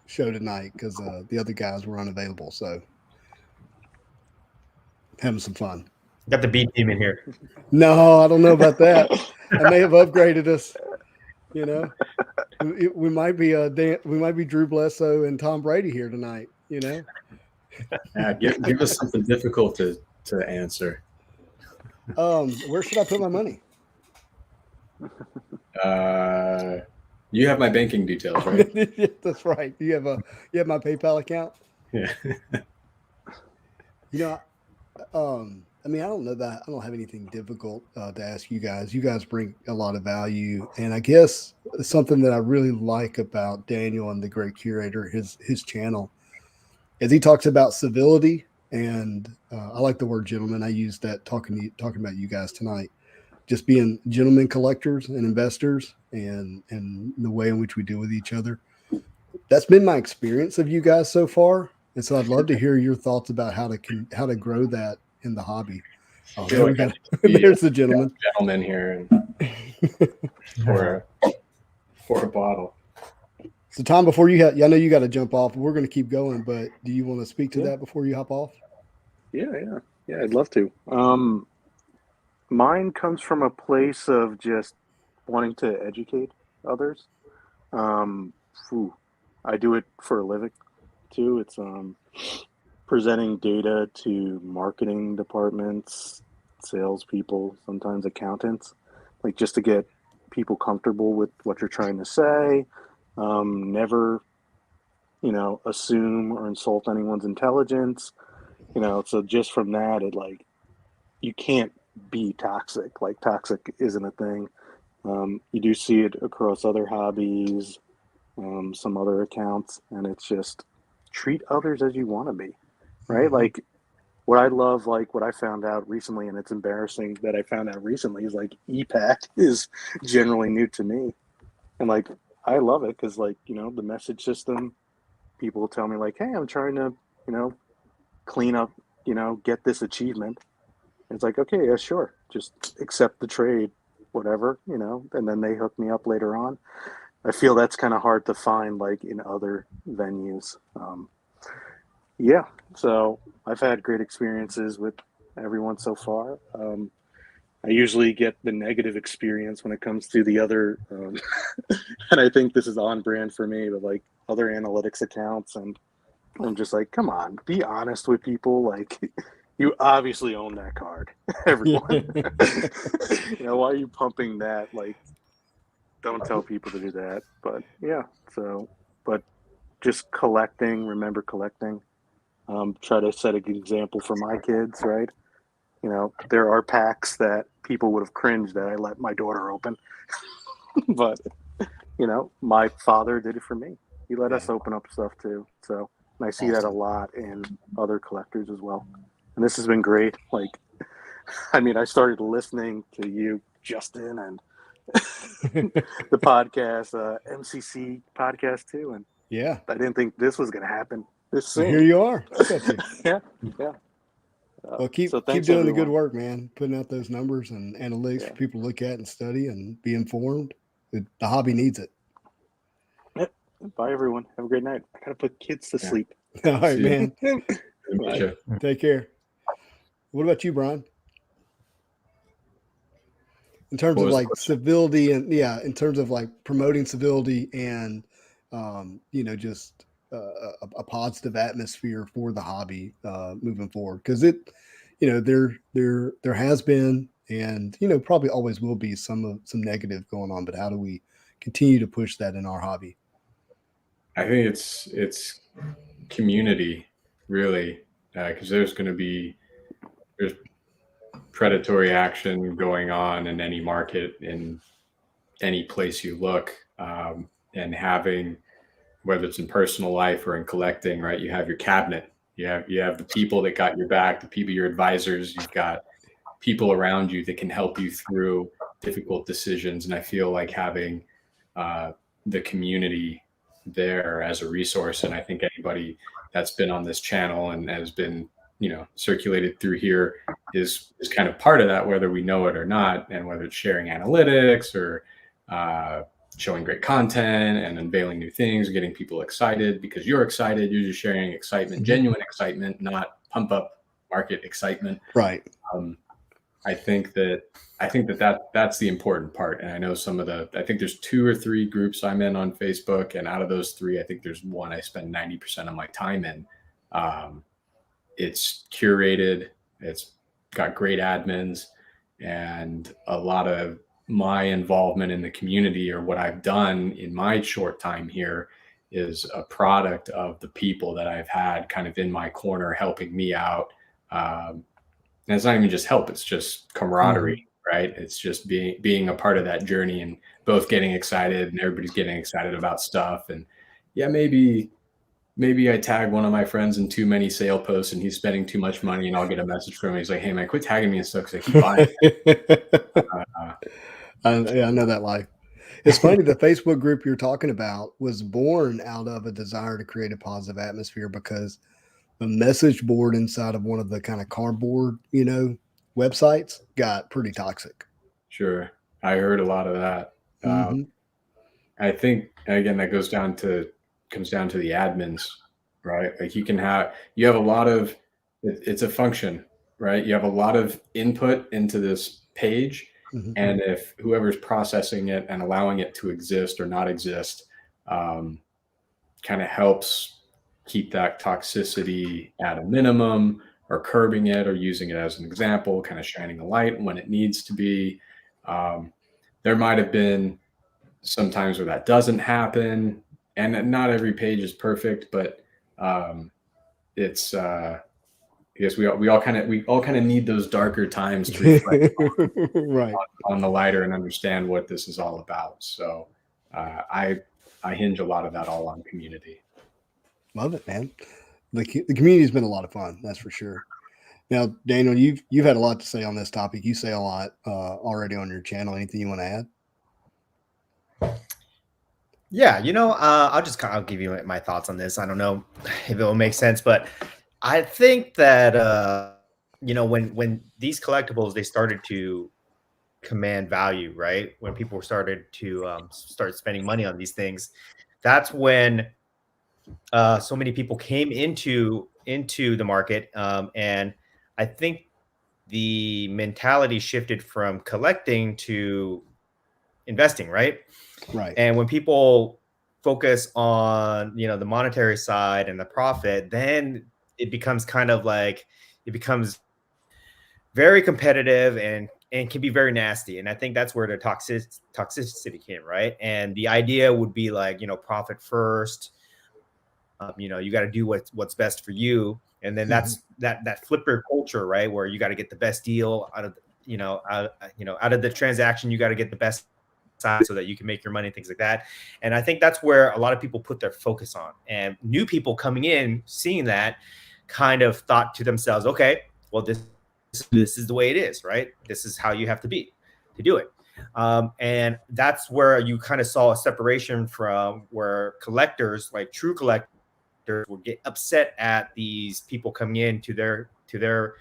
show tonight because the other guys were unavailable. So having some fun. Got the B team in here. No, I don't know about that. I may have upgraded us. We might be Drew Bledsoe and Tom Brady here tonight. Yeah, give us something difficult to answer. Where should I put my money? You have my banking details, right? That's right. You have my PayPal account. Yeah. I mean, I don't know that I don't have anything difficult to ask you guys. You guys bring a lot of value, and I guess something that I really like about Daniel and the Great Curator, his channel, is he talks about civility, and I like the word gentleman. I use that talking about you guys tonight. Just being gentlemen collectors and investors, and the way in which we deal with each other. That's been my experience of you guys so far, and so I'd love to hear your thoughts about how to grow that in the hobby. Oh, there we go. There's the gentleman. Gentleman here, for a bottle. So, Tom, before I know you got to jump off. We're going to keep going, but do you want to speak to that before you hop off? Yeah, I'd love to. Mine comes from a place of just wanting to educate others. I do it for a living too. It's presenting data to marketing departments, salespeople, sometimes accountants, like just to get people comfortable with what you're trying to say. Never, assume or insult anyone's intelligence. So just from that, you can't be toxic. Like, toxic isn't a thing. You do see it across other hobbies, some other accounts, and it's just treat others as you want to be, right? Mm-hmm. Like, what I love, like what I found out recently, and it's embarrassing that I found out recently, is like EPAC is generally new to me, and like I love it because the message system, people will tell me like, hey, I'm trying to clean up, get this achievement. And it's like, okay, yeah, sure, just accept the trade, whatever, and then they hook me up later on. I feel that's kind of hard to find like in other venues. Yeah, so I've had great experiences with everyone so far. I usually get the negative experience when it comes to the other, and I think this is on brand for me, but like other analytics accounts, and I'm just like, come on, be honest with people. Like, you obviously own that card, everyone. Why are you pumping that? Like, don't tell people to do that. But yeah, but just remember collecting. Try to set an example for my kids, right? You know, there are packs that people would have cringed that I let my daughter open, but you know, my father did it for me. He let us open up stuff too. So, and I see that a lot in other collectors as well. And this has been great. Like, I mean, I started listening to you, Justin, and the podcast, MCC podcast too. And I didn't think this was going to happen this soon. Here you are. Yeah. Well, keep doing everyone. the good work, man. Putting out those numbers and analytics for people to look at and study and be informed. The hobby needs it. Yep. Bye, everyone. Have a great night. I gotta put kids to sleep. All right, man. Take care. What about you, Brian? In terms of like civility and in terms of like promoting civility and just a positive atmosphere for the hobby moving forward, because there has been and probably always will be some negative going on, but how do we continue to push that in our hobby? I think it's community, really, because there's predatory action going on in any market, in any place you look, and having, whether it's in personal life or in collecting, right? You have your cabinet, you have the people that got your back, the people, your advisors, you've got people around you that can help you through difficult decisions. And I feel like having the community there as a resource, and I think anybody that's been on this channel and has been circulated through here is kind of part of that, whether we know it or not, and whether it's sharing analytics or showing great content and unveiling new things, getting people excited because you're excited. You're just sharing excitement, genuine excitement, not pump up market excitement. Right. I think that's the important part. And I know I think there's 2 or 3 groups I'm in on Facebook. And out of those 3, I think there's one I spend 90% of my time in. It's curated. It's got great admins, and a lot of my involvement in the community, or what I've done in my short time here, is a product of the people that I've had kind of in my corner helping me out. And it's not even just help, it's just camaraderie, right? It's just being a part of that journey and both getting excited, and everybody's getting excited about stuff. And maybe I tag one of my friends in too many sale posts and he's spending too much money, and I'll get a message from him. He's like, "Hey man, quit tagging me and stuff because I keep buying." I know that life. It's funny, the Facebook group you're talking about was born out of a desire to create a positive atmosphere, because the message board inside of one of the kind of cardboard, websites got pretty toxic. Sure. I heard a lot of that. I think, again, that comes down to the admins, right? Like you have a lot of, it's a function, right? You have a lot of input into this page. And if whoever's processing it and allowing it to exist or not exist, kind of helps keep that toxicity at a minimum, or curbing it, or using it as an example, kind of shining a light when it needs to be. There might have been some times where that doesn't happen, and not every page is perfect, but it's I guess we all kind of need those darker times to reflect right on the lighter and understand what this is all about. So I hinge a lot of that all on community. Love it, man. The community has been a lot of fun, that's for sure. Now, Daniel, you've had a lot to say on this topic. You say a lot already on your channel. Anything you want to add? Yeah, I'll give you my thoughts on this. I don't know if it will make sense, but I think that when these collectibles, they started to command value, right? When people started to start spending money on these things, that's when so many people came into the market, and I think the mentality shifted from collecting to investing, right? Right. And when people focus on the monetary side and the profit, then it becomes very competitive and can be very nasty. And I think that's where the toxicity came, right? And the idea would be like, profit first. You got to do what's best for you. And then that's that flipper culture, right? Where you got to get the best deal out of, out of the transaction, you got to get the best side so that you can make your money, things like that. And I think that's where a lot of people put their focus on. And new people coming in, seeing that, kind of thought to themselves, okay, well, this is the way it is, right? This is how you have to be to do it. And that's where you kind of saw a separation from where collectors, like true collectors, would get upset at these people coming in to their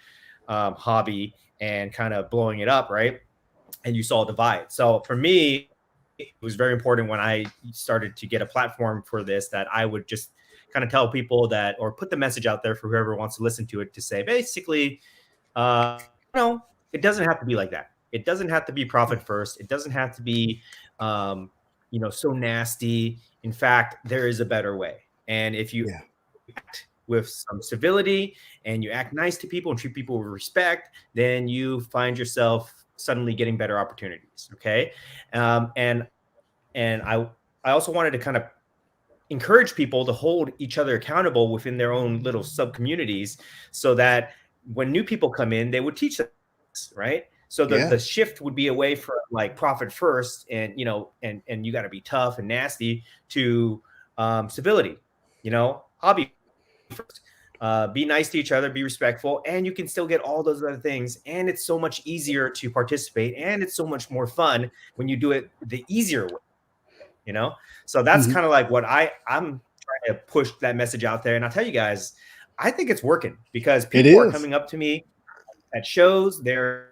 hobby and kind of blowing it up, right? And you saw a divide. So for me, it was very important when I started to get a platform for this that I would just kind of tell people that, or put the message out there for whoever wants to listen to it, to say basically, it doesn't have to be like that. It doesn't have to be profit first. It doesn't have to be, so nasty. In fact, there is a better way. And if you act with some civility and you act nice to people and treat people with respect, then you find yourself suddenly getting better opportunities. Okay. And I also wanted to kind of encourage people to hold each other accountable within their own little sub communities, so that when new people come in, they would teach them, right? So the shift would be away from like profit first and, and you got to be tough and nasty, to civility, hobby first. Be nice to each other, be respectful, and you can still get all those other things. And it's so much easier to participate, and it's so much more fun when you do it the easier way, So that's kind of like what I'm trying to push that message out there. And I'll tell you guys, I think it's working, because people are coming up to me at shows. They're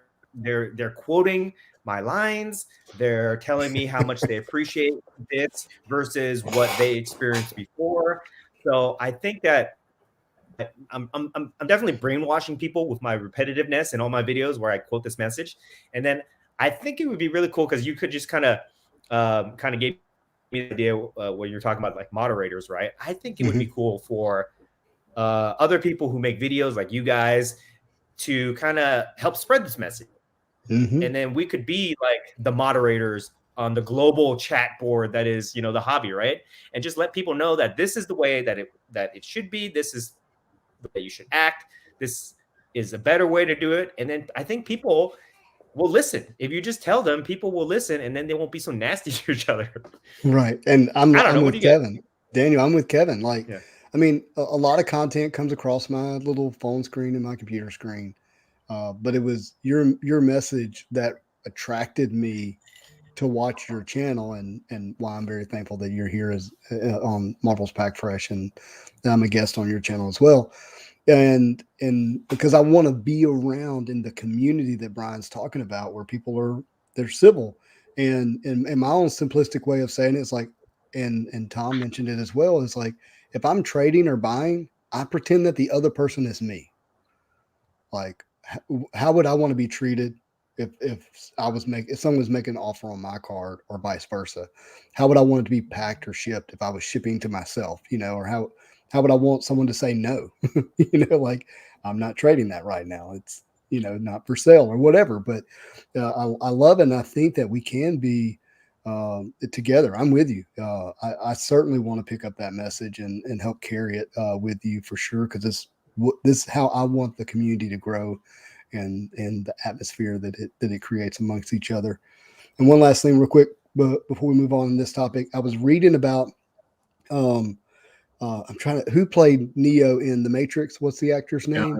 quoting my lines. They're telling me how much they appreciate this versus what they experienced before. So I think that I'm definitely brainwashing people with my repetitiveness in all my videos where I quote this message. And then I think it would be really cool, because you could just kind of give me the idea when you're talking about like moderators, right? I think it would be cool for other people who make videos like you guys to kind of help spread this message. And then we could be like the moderators on the global chat board that is, the hobby, right? And just let people know that this is the way that it should be. This is the way you should act. This is a better way to do it. And then I think people will listen. If you just tell them, people will listen, and then they won't be so nasty to each other. Right. And I'm with Kevin. Daniel, I'm with Kevin. Like, I mean, a lot of content comes across my little phone screen and my computer screen. But it was your message that attracted me to watch your channel, and why I'm very thankful that you're here on Marvel's Packfresh, and I'm a guest on your channel as well. And because I want to be around in the community that Brian's talking about, where people they're civil, and my own simplistic way of saying it is like, and Tom mentioned it as well, is like, if I'm trading or buying, I pretend that the other person is me. Like, how would I want to be treated if someone was making an offer on my card, or vice versa? How would I want it to be packed or shipped if I was shipping to myself, or how would I want someone to say no? Like, I'm not trading that right now. It's, not for sale or whatever. But I love it. And I think that we can be together. I'm with you. I certainly want to pick up that message and help carry it with you for sure. Because this is how I want the community to grow, and the atmosphere that it creates amongst each other. And one last thing real quick, before we move on in this topic, I was reading about, who played Neo in The Matrix? What's the actor's name?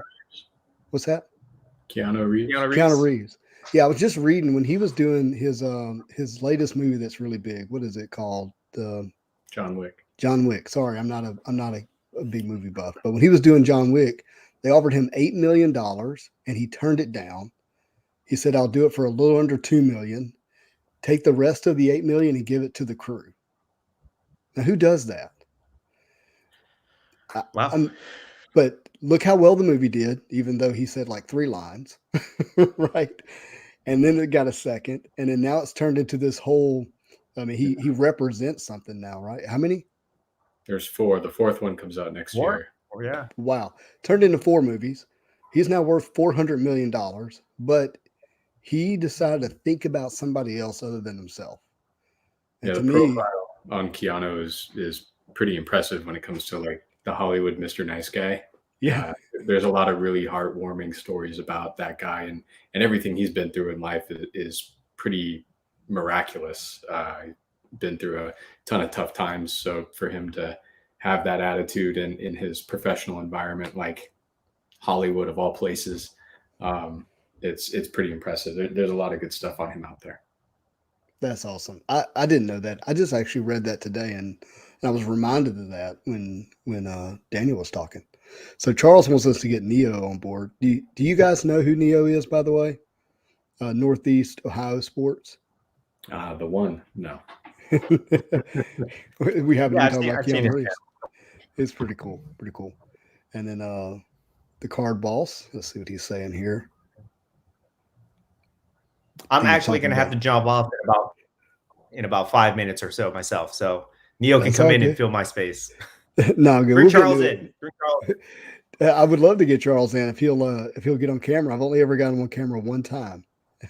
What's that? Keanu Reeves. Keanu Reeves. Yeah, I was just reading when he was doing his latest movie that's really big. What is it called? John Wick. John Wick. Sorry, I'm not a big movie buff, but when he was doing John Wick, they offered him $8 million and he turned it down. He said, "I'll do it for a little under $2 million. Take the rest of the $8 million and give it to the crew." Now, who does that? Wow. But look how well the movie did, even though he said like 3 lines, right? And then it got a second, and then now it's turned into this whole. I mean, he represents something now, right? How many? There's 4. The 4th one comes out next year. Oh, yeah. Wow. Turned into 4 movies. He's now worth $400 million, but he decided to think about somebody else other than himself. And the profile on Keanu is pretty impressive when it comes to like the Hollywood Mr. Nice Guy. Yeah. There's a lot of really heartwarming stories about that guy, and everything he's been through in life is pretty miraculous. Been through a ton of tough times. So for him to have that attitude in his professional environment, like Hollywood of all places, it's pretty impressive. There's a lot of good stuff on him out there. That's awesome. I didn't know that. I just actually read that today, and I was reminded of that when Daniel was talking. So Charles wants us to get Neo on board. Do you guys know who Neo is, by the way? Northeast Ohio Sports. The one, no. We haven't Yeah, even talked about I've seen Keanu his Reeves. It's pretty cool. Pretty cool. And then the card boss. Let's see what he's saying here. I'm He's actually talking going to have about- to jump off in about 5 minutes or so myself. So Neo can That's come all in good. and fill my space. No, good. Bring We'll get Charles to in. it. Bring Charles. I would love to get Charles in if he'll get on camera. I've only ever gotten him on camera one time,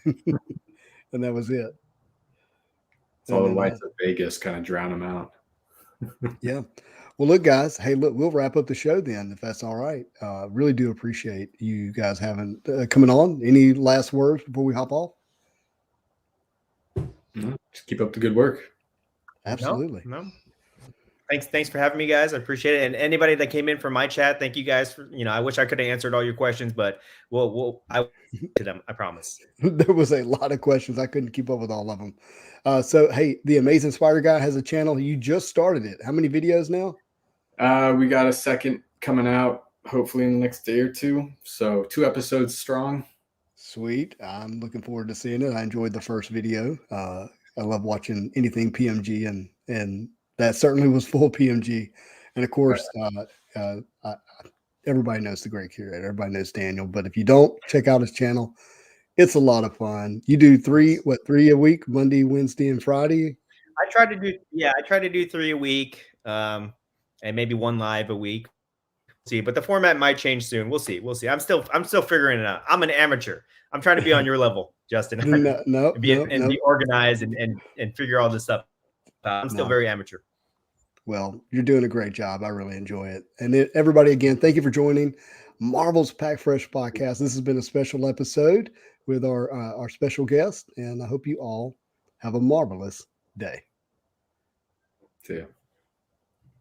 and that was it. It's all the lights of Vegas kind of drown him out. Yeah. Well, look, guys. Hey, look, we'll wrap up the show then, if that's all right. Really do appreciate you guys having coming on. Any last words before we hop off? Just keep up the good work. Absolutely. No. Thanks for having me, guys. I appreciate it. And anybody that came in from my chat, thank you guys for, I wish I could have answered all your questions, but I to them, I promise. There was a lot of questions. I couldn't keep up with all of them. So, hey, the Amazing Spider Guy has a channel. You just started it. How many videos now? We got a second coming out hopefully in the next day or two. So 2 episodes strong. Sweet. I'm looking forward to seeing it. I enjoyed the first video. I love watching anything PMG, and that certainly was full PMG. And of course, everybody knows the great curator. Everybody knows Daniel. But if you don't, check out his channel. It's a lot of fun. You do 3 a week, Monday, Wednesday, and Friday? I try to do 3 a week, and maybe 1 live a week. See, but the format might change soon. We'll see. I'm still figuring it out. I'm an amateur. I'm trying to be on your level, Justin. Be organized and figure all this stuff. I'm still very amateur. Well, you're doing a great job. I really enjoy it. And everybody, again, thank you for joining Marvel's Packfresh Podcast. This has been a special episode with our special guest, and I hope you all have a marvelous day. See ya.